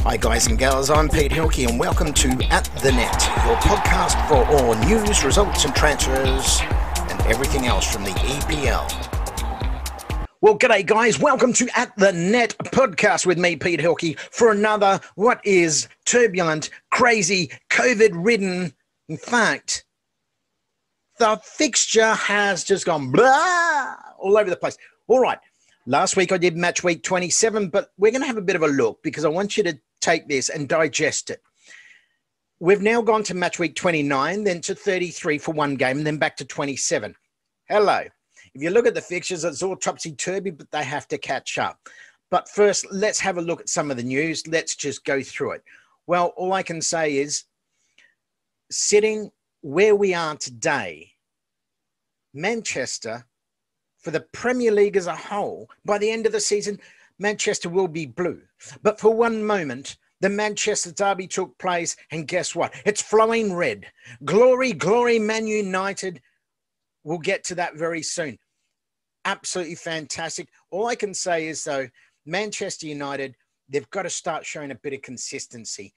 Hi guys and gals, I'm Pete Hilcke and welcome to At The Net, your podcast for all news, results and transfers and everything else from the EPL. Well, g'day guys, welcome to At The Net podcast with me, Pete Hilcke, for another, what is turbulent, crazy, COVID-ridden, in fact, the fixture has just gone blah all over the place. All right, last week I did match week 27, but we're going to have a bit of a look because I want you to take this and digest it. We've now gone to match week 29, then to 33 for one game, and then back to 27. Hello. If you look at the fixtures, it's all topsy-turvy, but they have to catch up. But first, let's have a look at some of the news. Let's just go through it. Well, all I can say is, sitting where we are today, Manchester, for the Premier League as a whole, by the end of the season, Manchester will be blue. But for one moment, the Manchester derby took place, and guess what? It's flowing red. Glory, glory, Man United. We'll get to that very soon. Absolutely fantastic. All I can say is, though, Manchester United, they've got to start showing a bit of consistency.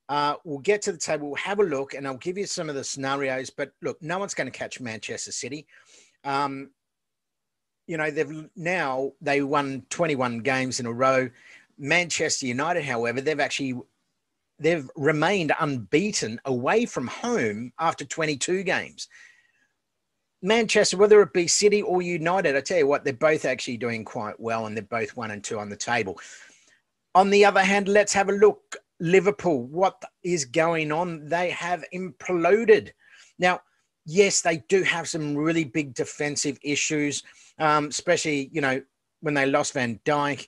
We'll get to the table, we'll have a look, and I'll give you some of the scenarios. But look, no one's going to catch Manchester City. You know, they won 21 games in a row. Manchester United, however, they've remained unbeaten away from home after 22 games. Manchester, whether it be City or United, I tell you what, they're both actually doing quite well, and they're both 1 and 2 on the table. On the other hand, let's have a look. Liverpool, what is going on? They have imploded. Now, yes, they do have some really big defensive issues, especially, you know, when they lost Van Dijk.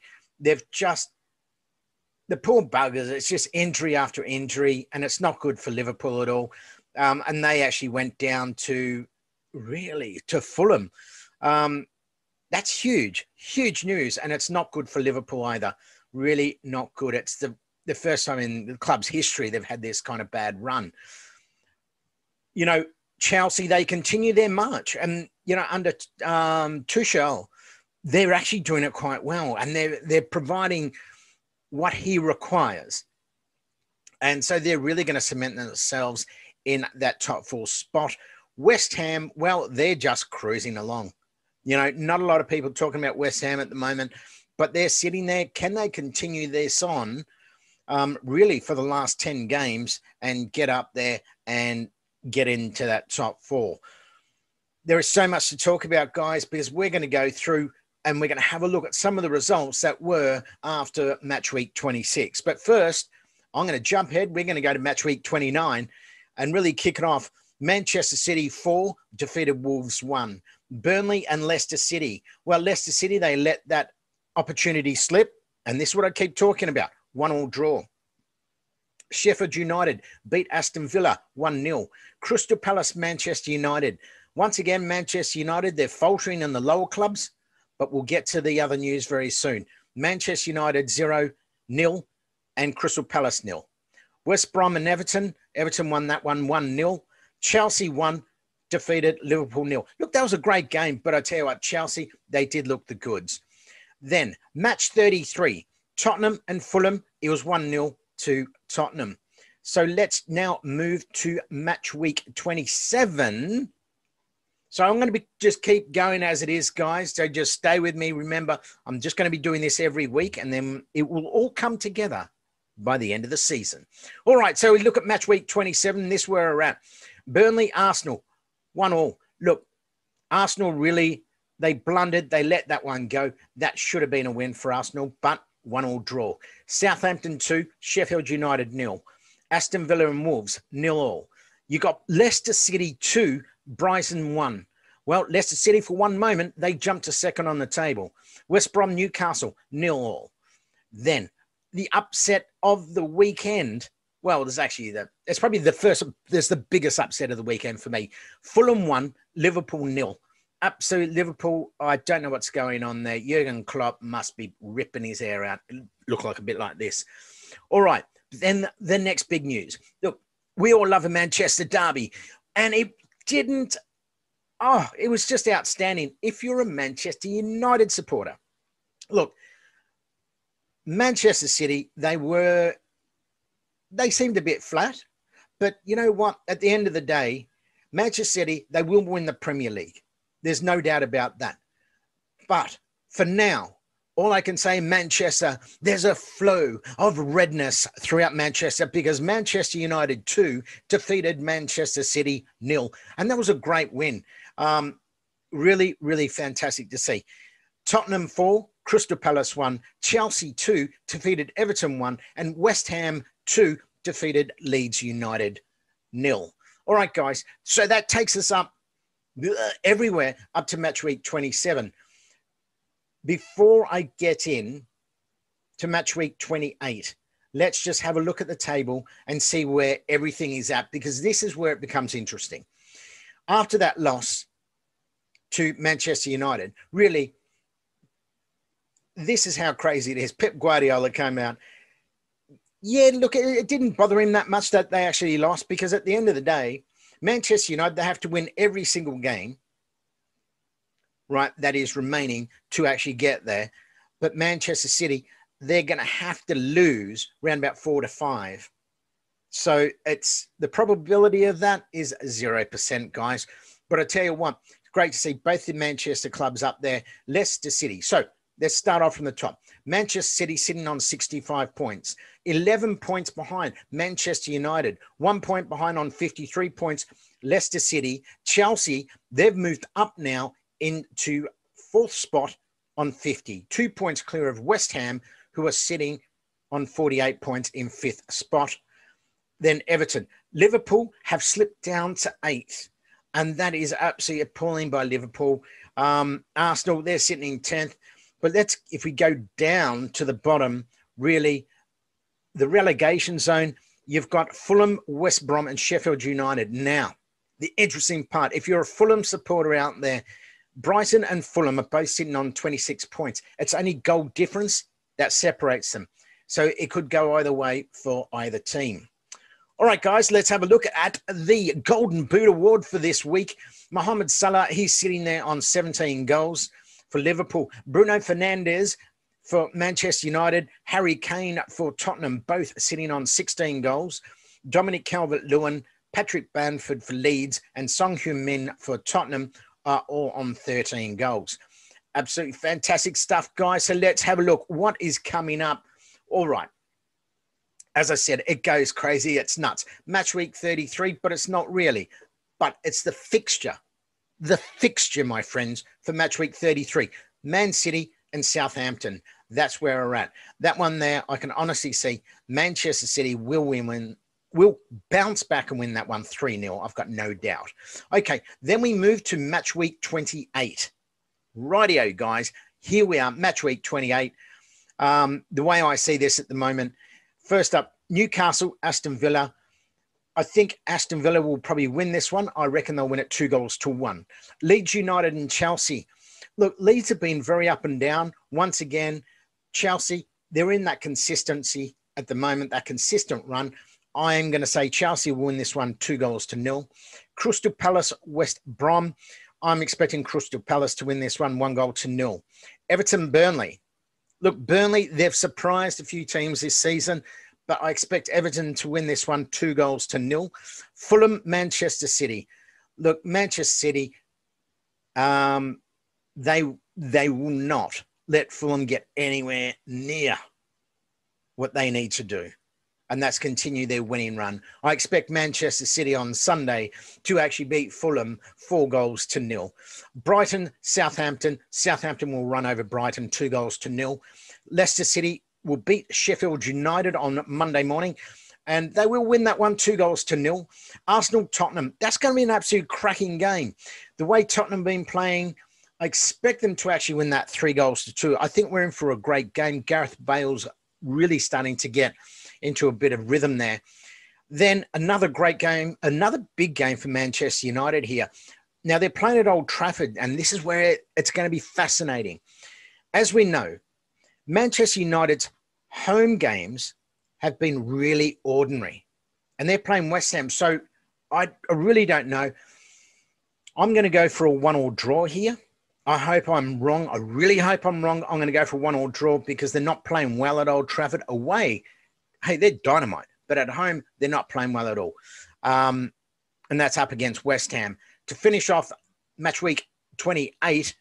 The poor buggers, it's just injury after injury, and it's not good for Liverpool at all. And they actually went down to Fulham. That's huge news, and it's not good for Liverpool either. Really not good. It's the first time in the club's history they've had this kind of bad run. You know, Chelsea, they continue their march, and you know, under Tuchel, they're actually doing it quite well, and they're providing what he requires, and so they're really going to cement themselves in that top 4 spot. West Ham, well, they're just cruising along. You know, not a lot of people talking about West Ham at the moment, but they're sitting there. Can they continue this on really for the last 10 games and get up there and get into that top 4? There is so much to talk about, guys, because we're going to go through and we're going to have a look at some of the results that were after match week 26. But first, I'm going to jump ahead. We're going to go to match week 29 and really kick it off. Manchester City 4, defeated Wolves 1. Burnley and Leicester City. Well, Leicester City, they let that opportunity slip. And this is what I keep talking about. 1-1 draw. Sheffield United beat Aston Villa 1-0. Crystal Palace, Manchester United. Once again, Manchester United, they're faltering in the lower clubs, but we'll get to the other news very soon. Manchester United 0-0 and Crystal Palace 0. West Brom and Everton. Everton won that one 1-0. Chelsea 1, defeated Liverpool 0. Look, that was a great game, but I tell you what, Chelsea, they did look the goods. Then, match 33, Tottenham and Fulham. It was 1-0 to Tottenham. So let's now move to match week 27. So I'm going to just keep going as it is, guys. So just stay with me. Remember, I'm just going to be doing this every week, and then it will all come together by the end of the season. All right, so we look at match week 27. This is where we're at. Burnley, Arsenal, 1-1. Look, Arsenal really, they blundered. They let that one go. That should have been a win for Arsenal, but 1-1 draw. Southampton 2, Sheffield United 0. Aston Villa and Wolves 0-0. You got Leicester City 2, Brighton 1. Well, Leicester City for one moment, they jumped to second on the table. West Brom, Newcastle 0-0. Then the upset of the weekend. Well, there's the biggest upset of the weekend for me. Fulham 1, Liverpool 0. Absolute Liverpool, I don't know what's going on there. Jurgen Klopp must be ripping his hair out. It looked like a bit like this. All right, then the next big news. Look, we all love a Manchester derby, and it was just outstanding. If you're a Manchester United supporter, look, Manchester City, they were they seemed a bit flat. But you know what? At the end of the day, Manchester City, they will win the Premier League. There's no doubt about that. But for now, all I can say, Manchester, there's a flow of redness throughout Manchester because Manchester United 2 defeated Manchester City 0. And that was a great win. Really, really fantastic to see. Tottenham 4, Crystal Palace 1, Chelsea 2 defeated Everton 1, and West Ham 2 defeated Leeds United 0. All right, guys. So that takes us up everywhere up to match week 27. Before I get in to match week 28, let's just have a look at the table and see where everything is at, because this is where it becomes interesting. After that loss to Manchester United, really, this is how crazy it is. Pep Guardiola came out. Yeah, look, it didn't bother him that much that they actually lost, because at the end of the day, Manchester United, they have to win every single game, right, that is remaining to actually get there. But Manchester City, they're going to have to lose around about 4 to 5. So it's the probability of that is 0%, guys. But I tell you what, it's great to see both the Manchester clubs up there. Leicester City. So let's start off from the top. Manchester City sitting on 65 points, 11 points behind Manchester United, 1 point behind on 53 points. Leicester City, Chelsea, they've moved up now into 4th spot on 50, 2 points clear of West Ham, who are sitting on 48 points in 5th spot. Then Everton. Liverpool have slipped down to 8th, and that is absolutely appalling by Liverpool. Arsenal, they're sitting in 10th. But if we go down to the bottom, really, the relegation zone, you've got Fulham, West Brom, and Sheffield United. Now, the interesting part, if you're a Fulham supporter out there, Brighton and Fulham are both sitting on 26 points. It's only goal difference that separates them. So it could go either way for either team. All right, guys, let's have a look at the Golden Boot Award for this week. Mohamed Salah, he's sitting there on 17 goals for Liverpool. Bruno Fernandes for Manchester United. Harry Kane for Tottenham, both sitting on 16 goals. Dominic Calvert-Lewin, Patrick Bamford for Leeds, and Son Heung-min for Tottenham are all on 13 goals. Absolutely fantastic stuff, guys. So let's have a look. What is coming up? All right. As I said, it goes crazy. It's nuts. Match week 33, but it's not really. But it's the fixture. The fixture, my friends, for match week 33. Man City and Southampton. That's where we're at. That one there, I can honestly see Manchester City will bounce back and win that one 3-0. I've got no doubt. Okay, then we move to match week 28. Rightio, guys. Here we are, match week 28. The way I see this at the moment, first up, Newcastle, Aston Villa. I think Aston Villa will probably win this one. I reckon they'll win it 2-1. Leeds United and Chelsea. Look, Leeds have been very up and down. Once again, Chelsea, they're in that consistency at the moment, that consistent run. I am going to say Chelsea will win this one 2-0. Crystal Palace, West Brom. I'm expecting Crystal Palace to win this one 1-0. Everton, Burnley. Look, Burnley, they've surprised a few teams this season, but I expect Everton to win this one 2-0. Fulham, Manchester City. Look, Manchester City, they will not let Fulham get anywhere near what they need to do, and that's continue their winning run. I expect Manchester City on Sunday to actually beat Fulham 4-0. Brighton, Southampton. Southampton will run over Brighton 2-0. Leicester City will beat Sheffield United on Monday morning, and they will win that one 2-0. Arsenal, Tottenham. That's going to be an absolute cracking game. The way Tottenham have been playing, I expect them to actually win that 3-2. I think we're in for a great game. Gareth Bale's really starting to get into a bit of rhythm there. Then another great game, another big game for Manchester United here. Now they're playing at Old Trafford, and this is where it's going to be fascinating. As we know, Manchester United's home games have been really ordinary, and they're playing West Ham. So I really don't know. I'm going to go for a 1-1 draw here. I hope I'm wrong. I really hope I'm wrong. I'm going to go for a 1-1 draw because they're not playing well at Old Trafford. Away, hey, they're dynamite. but at home, they're not playing well at all. And that's up against West Ham. To finish off match week 28,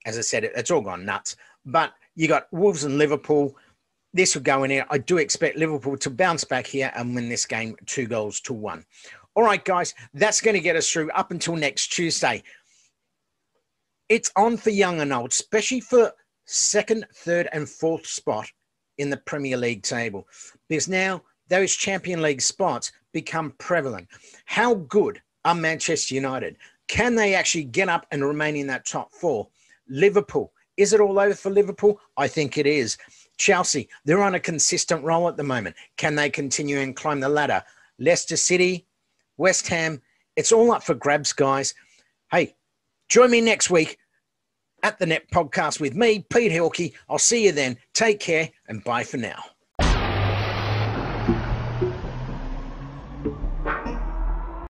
as I said, it's all gone nuts. But you got Wolves and Liverpool. This will go in here. I do expect Liverpool to bounce back here and win this game 2-1. All right, guys, that's going to get us through up until next Tuesday. It's on for young and old, especially for second, third, and fourth spot in the Premier League table, because now those Champion League spots become prevalent. How good are Manchester United? Can they actually get up and remain in that top four? Liverpool, is it all over for Liverpool? I think it is. Chelsea, they're on a consistent roll at the moment. Can they continue and climb the ladder? Leicester City, West Ham, it's all up for grabs, guys. Hey, join me next week at the Net Podcast with me, Pete Hilcke. I'll see you then. Take care and bye for now.